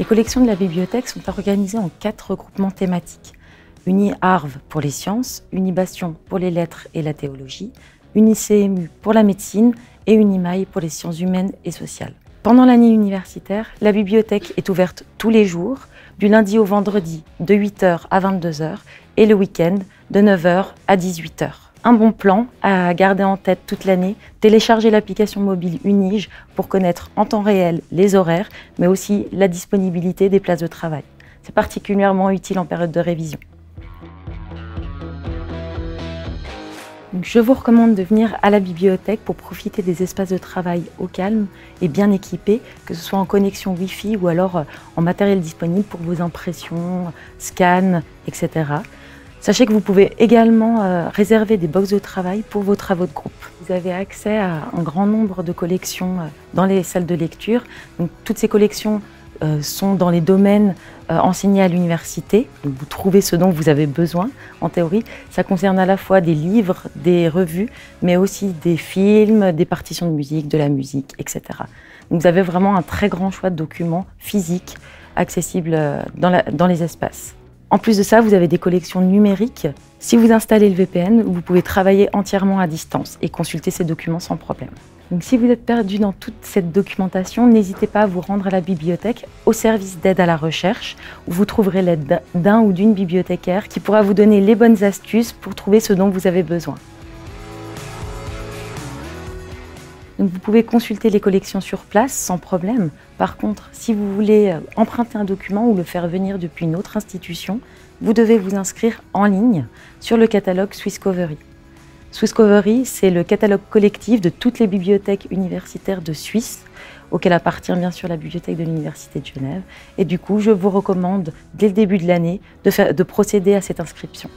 Les collections de la bibliothèque sont organisées en 4 regroupements thématiques. Uni-Arves pour les sciences, Uni-Bastion pour les lettres et la théologie, Uni-CMU pour la médecine et Uni-Mail pour les sciences humaines et sociales. Pendant l'année universitaire, la bibliothèque est ouverte tous les jours, du lundi au vendredi de 8 h à 22 h et le week-end de 9 h à 18 h. Un bon plan à garder en tête toute l'année, télécharger l'application mobile Unige pour connaître en temps réel les horaires, mais aussi la disponibilité des places de travail. C'est particulièrement utile en période de révision. Donc, je vous recommande de venir à la bibliothèque pour profiter des espaces de travail au calme et bien équipés, que ce soit en connexion Wi-Fi ou alors en matériel disponible pour vos impressions, scans, etc. Sachez que vous pouvez également réserver des box de travail pour vos travaux de groupe. Vous avez accès à un grand nombre de collections dans les salles de lecture. Donc, toutes ces collections sont dans les domaines enseignés à l'université. Vous trouvez ce dont vous avez besoin, en théorie. Ça concerne à la fois des livres, des revues, mais aussi des films, des partitions de musique, de la musique, etc. Donc, vous avez vraiment un très grand choix de documents physiques accessibles dans les espaces. En plus de ça, vous avez des collections numériques. Si vous installez le VPN, vous pouvez travailler entièrement à distance et consulter ces documents sans problème. Donc, si vous êtes perdu dans toute cette documentation, n'hésitez pas à vous rendre à la bibliothèque, au service d'aide à la recherche, où vous trouverez l'aide d'un ou d'une bibliothécaire qui pourra vous donner les bonnes astuces pour trouver ce dont vous avez besoin. Donc, vous pouvez consulter les collections sur place sans problème. Par contre, si vous voulez emprunter un document ou le faire venir depuis une autre institution, vous devez vous inscrire en ligne sur le catalogue Swisscovery. Swisscovery, c'est le catalogue collectif de toutes les bibliothèques universitaires de Suisse, auquel appartient bien sûr la bibliothèque de l'Université de Genève. Et du coup, je vous recommande, dès le début de l'année, de procéder à cette inscription.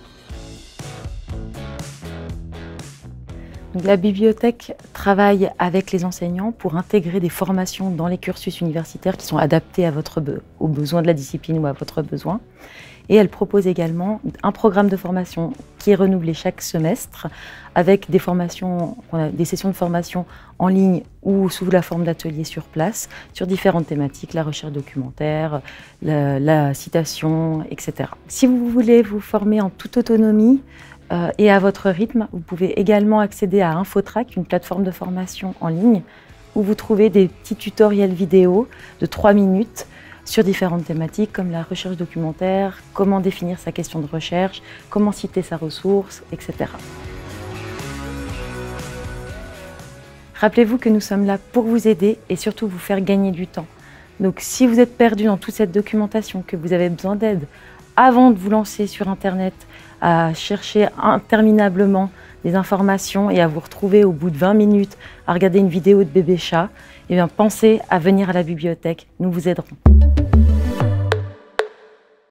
Donc, la bibliothèque travaille avec les enseignants pour intégrer des formations dans les cursus universitaires qui sont adaptés aux besoins de la discipline ou à votre besoin. Et elle propose également un programme de formation qui est renouvelé chaque semestre avec des sessions de formation en ligne ou sous la forme d'ateliers sur place sur différentes thématiques, la recherche documentaire, la citation, etc. Si vous voulez vous former en toute autonomie, et à votre rythme, vous pouvez également accéder à Infotrack, une plateforme de formation en ligne où vous trouvez des petits tutoriels vidéo de 3 minutes sur différentes thématiques comme la recherche documentaire, comment définir sa question de recherche, comment citer sa ressource, etc. Rappelez-vous que nous sommes là pour vous aider et surtout vous faire gagner du temps. Donc si vous êtes perdu dans toute cette documentation, que vous avez besoin d'aide, avant de vous lancer sur Internet, à chercher interminablement des informations et à vous retrouver au bout de 20 minutes à regarder une vidéo de bébé chat, eh bien, pensez à venir à la bibliothèque, nous vous aiderons.